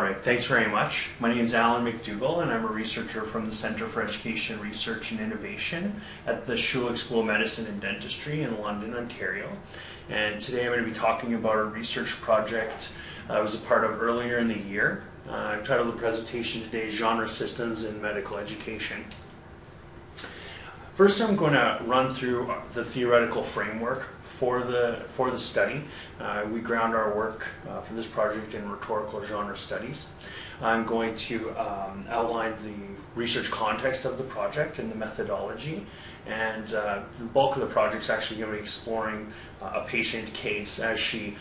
right, thanks very much. My name is Alan McDougall, and I'm a researcher from the Centre for Education, Research and Innovation at the Schulich School of Medicine and Dentistry in London, Ontario. And today I'm going to be talking about a research project I was a part of earlier in the year. I've titled the presentation today, Genre Systems in Medical Education. First, I'm going to run through the theoretical framework for the study. We ground our work for this project in rhetorical genre studies. I'm going to outline the research context of the project and the methodology, and the bulk of the project is actually going to be exploring a patient case as she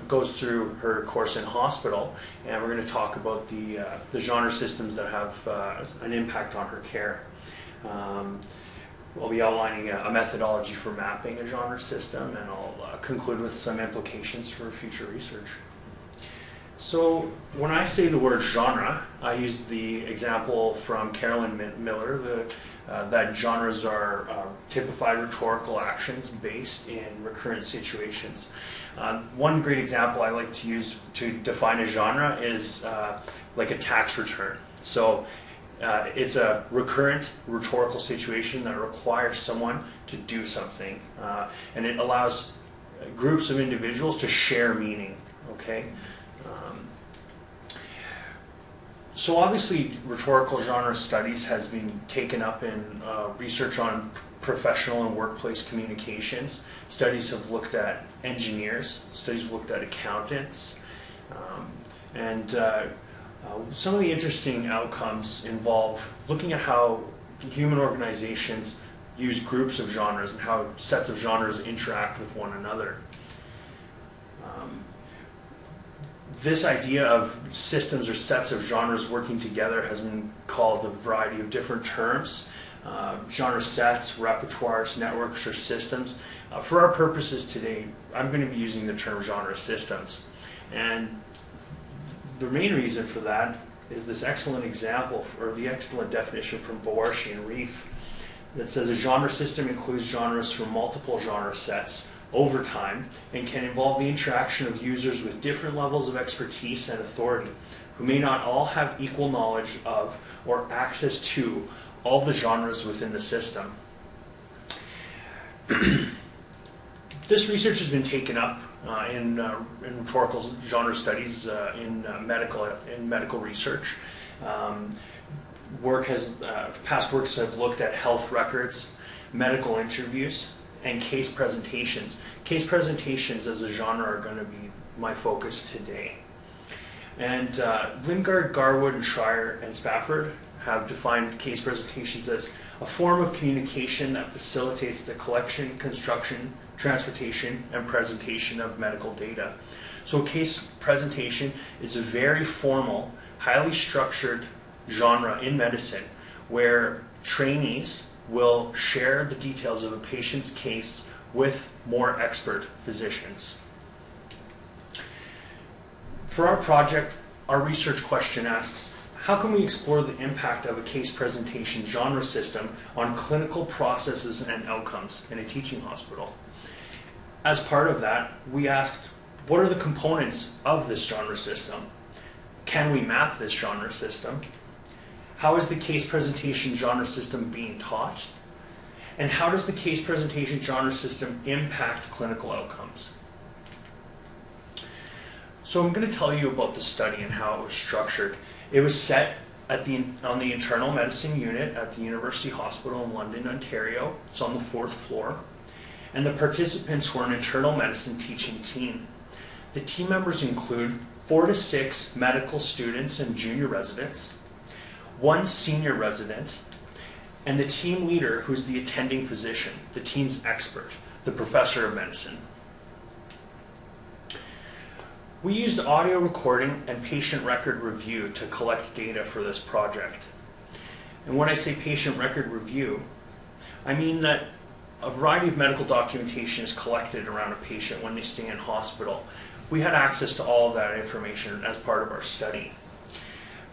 goes through her course in hospital, and we're going to talk about the genre systems that have an impact on her care. We'll be outlining a methodology for mapping a genre system, and I'll conclude with some implications for future research. So when I say the word genre, I use the example from Carolyn Miller that genres are typified rhetorical actions based in recurrent situations. One great example I like to use to define a genre is like a tax return. So it's a recurrent rhetorical situation that requires someone to do something, and it allows groups of individuals to share meaning. Okay, so obviously rhetorical genre studies has been taken up in research on professional and workplace communications. Studies have looked at engineers, studies have looked at accountants, and some of the interesting outcomes involve looking at how human organizations use groups of genres and how sets of genres interact with one another. This idea of systems or sets of genres working together has been called a variety of different terms. Genre sets, repertoires, networks, or systems. For our purposes today, I'm going to be using the term genre systems. And the main reason for that is this excellent example, or the excellent definition from Boarshi and Reif, that says a genre system includes genres from multiple genre sets over time and can involve the interaction of users with different levels of expertise and authority, who may not all have equal knowledge of or access to all the genres within the system. This research has been taken up in rhetorical genre studies in medical research. Past works have looked at health records, medical interviews, and case presentations. Case presentations as a genre are going to be my focus today. And Lingard, Garwood, and Schreier and Spafford have defined case presentations as a form of communication that facilitates the collection, construction, transportation, and presentation of medical data. So a case presentation is a very formal, highly structured genre in medicine where trainees will share the details of a patient's case with more expert physicians. For our project, our research question asks, how can we explore the impact of a case presentation genre system on clinical processes and outcomes in a teaching hospital? As part of that, we asked, what are the components of this genre system? Can we map this genre system? How is the case presentation genre system being taught? And how does the case presentation genre system impact clinical outcomes? So I'm going to tell you about the study and how it was structured. It was set on the internal medicine unit at the University Hospital in London, Ontario. It's on the 4th floor. And the participants were an internal medicine teaching team. The team members include 4 to 6 medical students and junior residents, 1 senior resident, and the team leader, who's the attending physician, the team's expert, the professor of medicine. We used audio recording and patient record review to collect data for this project. And when I say patient record review, I mean that a variety of medical documentation is collected around a patient when they stay in hospital. We had access to all of that information as part of our study.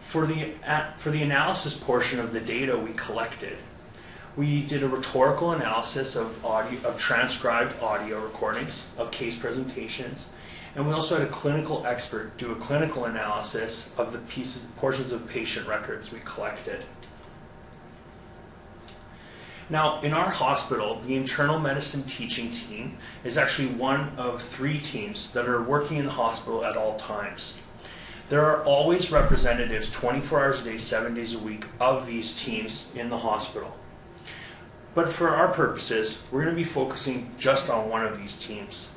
For the analysis portion of the data we collected, we did a rhetorical analysis of transcribed audio recordings of case presentations And we also had a clinical expert do a clinical analysis of the portions of patient records we collected. Now, in our hospital, the internal medicine teaching team is actually one of 3 teams that are working in the hospital at all times. There are always representatives 24 hours a day, 7 days a week of these teams in the hospital. But for our purposes, we're going to be focusing just on one of these teams.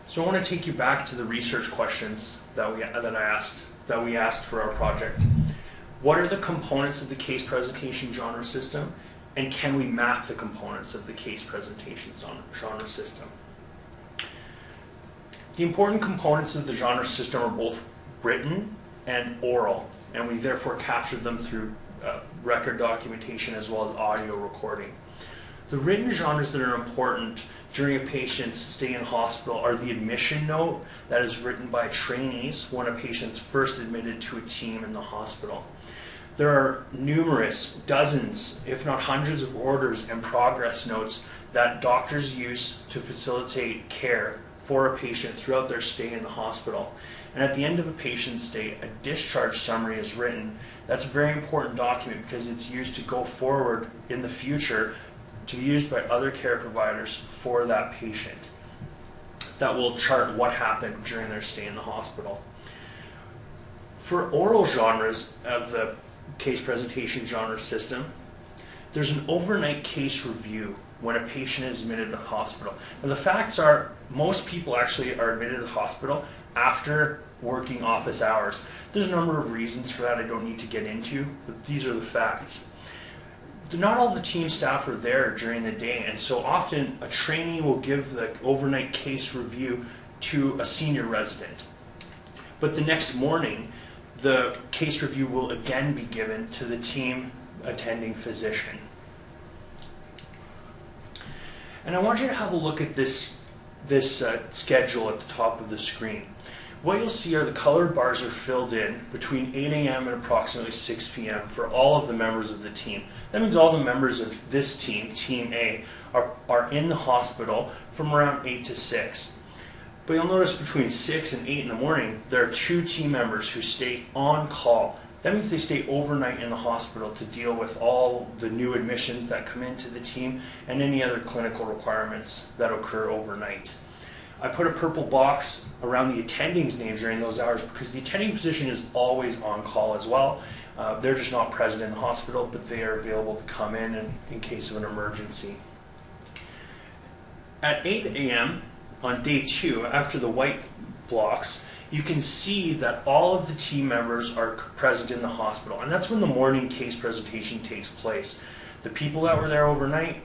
So I want to take you back to the research questions that we asked for our project. What are the components of the case presentation genre system, and can we map the components of the case presentation genre system? The important components of the genre system are both written and oral, and we therefore captured them through record documentation as well as audio recording. The written genres that are important during a patient's stay in hospital are the admission note that is written by trainees when a patient's first admitted to a team in the hospital. There are numerous, dozens, if not hundreds of orders and progress notes that doctors use to facilitate care for a patient throughout their stay in the hospital. And at the end of a patient's stay, a discharge summary is written. That's a very important document because it's used to go forward in the future to be used by other care providers for that patient. That will chart what happened during their stay in the hospital. For oral genres of the case presentation genre system, there's an overnight case review when a patient is admitted to the hospital. And the facts are, most people actually are admitted to the hospital after working office hours. There's a number of reasons for that I don't need to get into, but these are the facts. Not all the team staff are there during the day, and so often a trainee will give the overnight case review to a senior resident. But the next morning, the case review will again be given to the team attending physician. And I want you to have a look at this schedule at the top of the screen. What you'll see are the colored bars are filled in between 8 a.m. and approximately 6 p.m. for all of the members of the team. That means all the members of this team, Team A, are in the hospital from around 8 to 6. But you'll notice between 6 and 8 in the morning, there are 2 team members who stay on call. That means they stay overnight in the hospital to deal with all the new admissions that come into the team and any other clinical requirements that occur overnight. I put a purple box around the attending's names during those hours because the attending physician is always on call as well. They're just not present in the hospital, but they are available to come in case of an emergency. At 8 a.m. on day 2, after the white blocks, you can see that all of the team members are present in the hospital, and that's when the morning case presentation takes place. The people that were there overnight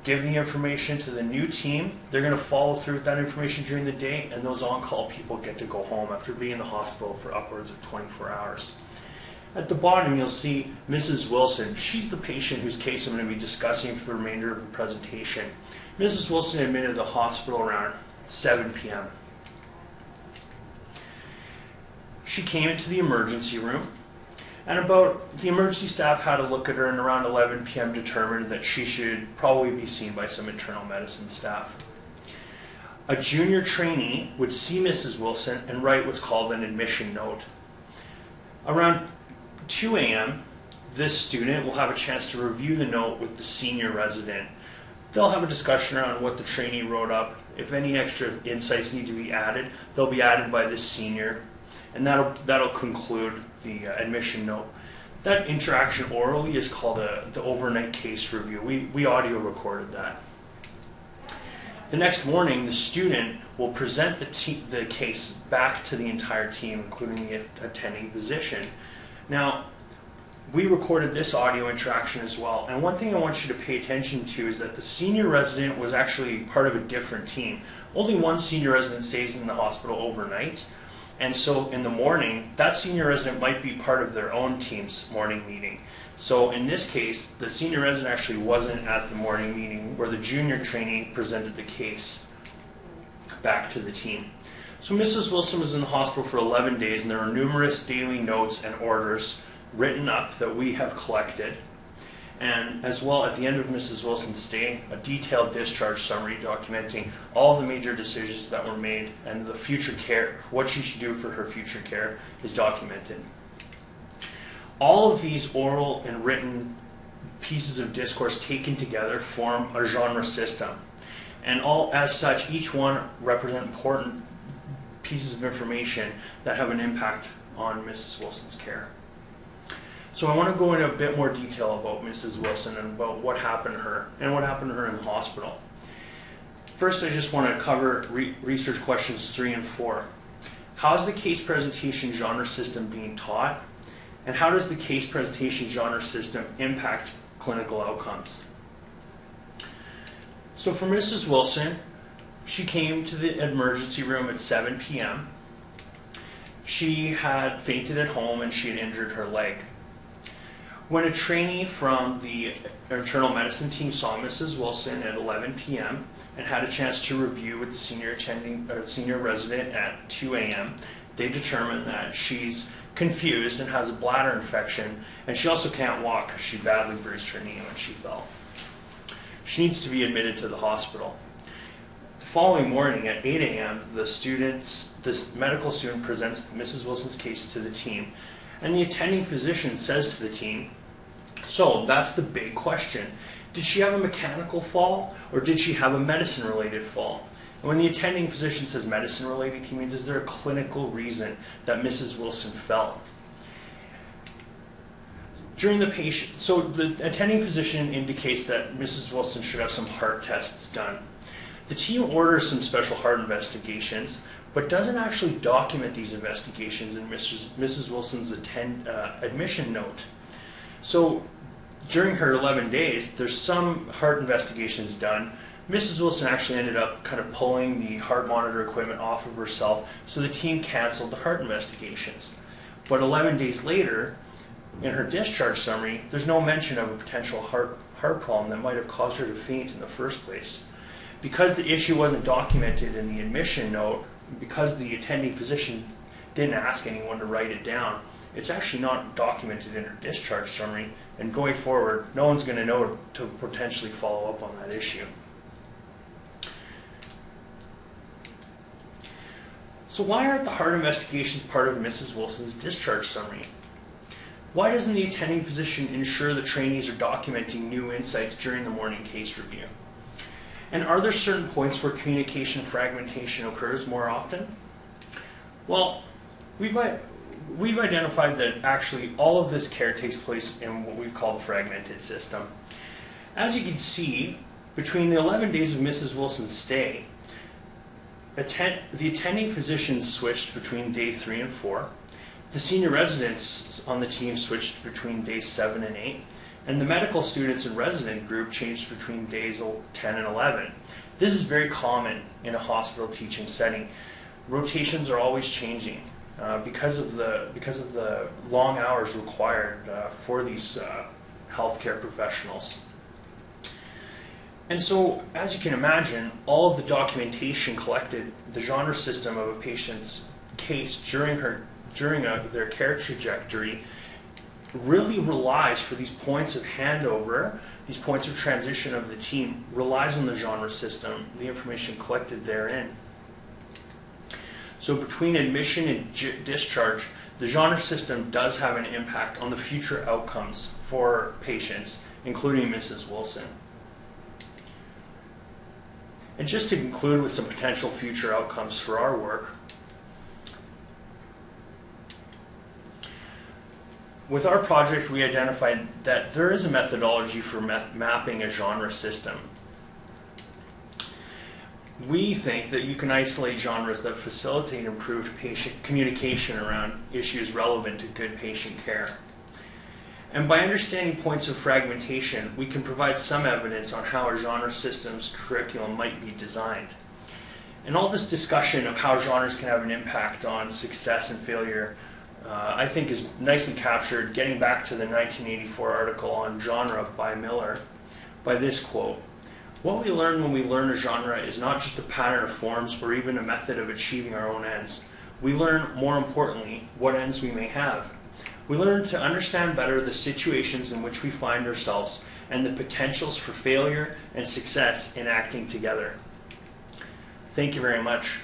give the information to the new team. They're going to follow through with that information during the day, and those on-call people get to go home after being in the hospital for upwards of 24 hours. At the bottom, you'll see Mrs. Wilson. She's the patient whose case I'm going to be discussing for the remainder of the presentation. Mrs. Wilson admitted to the hospital around 7 p.m. She came into the emergency room, and the emergency staff had a look at her, and around 11 p.m. determined that she should probably be seen by some internal medicine staff. A junior trainee would see Mrs. Wilson and write what's called an admission note. Around 2 a.m., this student will have a chance to review the note with the senior resident. They'll have a discussion around what the trainee wrote up. If any extra insights need to be added, they'll be added by this senior, and that'll conclude the admission note. That interaction orally is called the overnight case review. We audio recorded that. The next morning, the student will present the case back to the entire team, including the attending physician. Now, we recorded this audio interaction as well, and one thing I want you to pay attention to is that the senior resident was actually part of a different team. Only one senior resident stays in the hospital overnight, and so in the morning, that senior resident might be part of their own team's morning meeting. So in this case, the senior resident actually wasn't at the morning meeting where the junior trainee presented the case back to the team. So Mrs. Wilson was in the hospital for 11 days, and there are numerous daily notes and orders written up that we have collected. and as well at the end of Mrs. Wilson's stay, a detailed discharge summary documenting all the major decisions that were made and the future care, what she should do for her future care is documented. All of these oral and written pieces of discourse taken together form a genre system. And as such, each one represent important pieces of information that have an impact on Mrs. Wilson's care. So I want to go into a bit more detail about Mrs. Wilson and about what happened to her and what happened to her in the hospital. First, I just want to cover research questions 3 and 4. How is the case presentation genre system being taught? And how does the case presentation genre system impact clinical outcomes? So for Mrs. Wilson, she came to the emergency room at 7 p.m. She had fainted at home and she had injured her leg. When a trainee from the internal medicine team saw Mrs. Wilson at 11 p.m. and had a chance to review with the senior resident at 2 a.m., they determined that she's confused and has a bladder infection, and she also can't walk because she badly bruised her knee when she fell. She needs to be admitted to the hospital. The following morning at 8 a.m., this medical student presents Mrs. Wilson's case to the team, and the attending physician says to the team, "So that's the big question. Did she have a mechanical fall or did she have a medicine-related fall?" And when the attending physician says medicine-related, he means, is there a clinical reason that Mrs. Wilson fell? So the attending physician indicates that Mrs. Wilson should have some heart tests done. The team orders some special heart investigations, but doesn't actually document these investigations in Mrs. Wilson's admission note. So during her 11 days, there's some heart investigations done. Mrs. Wilson actually ended up kind of pulling the heart monitor equipment off of herself, so the team canceled the heart investigations. But 11 days later, in her discharge summary, there's no mention of a potential heart problem that might have caused her to faint in the first place. Because the issue wasn't documented in the admission note, because the attending physician didn't ask anyone to write it down, it's actually not documented in her discharge summary, and going forward, no one's going to know to potentially follow up on that issue. So why aren't the heart investigations part of Mrs. Wilson's discharge summary? Why doesn't the attending physician ensure the trainees are documenting new insights during the morning case review? And are there certain points where communication fragmentation occurs more often? Well, we've identified that actually all of this care takes place in what we've called the fragmented system. As you can see, between the 11 days of Mrs. Wilson's stay, the attending physicians switched between day 3 and 4. The senior residents on the team switched between days 7 and 8. And the medical students and resident group changed between days 10 and 11. This is very common in a hospital teaching setting. Rotations are always changing because of the long hours required for these healthcare professionals. And so, as you can imagine, all of the documentation collected, the genre system of a patient's case during their care trajectory, really relies for these points of handover, these points of transition of the team, relies on the genre system, the information collected therein. So between admission and discharge, the genre system does have an impact on the future outcomes for patients, including Mrs. Wilson. And just to conclude with some potential future outcomes for our work, with our project, we identified that there is a methodology for mapping a genre system. We think that you can isolate genres that facilitate improved patient communication around issues relevant to good patient care. And by understanding points of fragmentation, we can provide some evidence on how a genre system's curriculum might be designed. And all this discussion of how genres can have an impact on success and failure I think is nicely captured getting back to the 1984 article on genre by Miller by this quote: "What we learn when we learn a genre is not just a pattern of forms or even a method of achieving our own ends. We learn, more importantly, what ends we may have. We learn to understand better the situations in which we find ourselves and the potentials for failure and success in acting together. Thank you very much.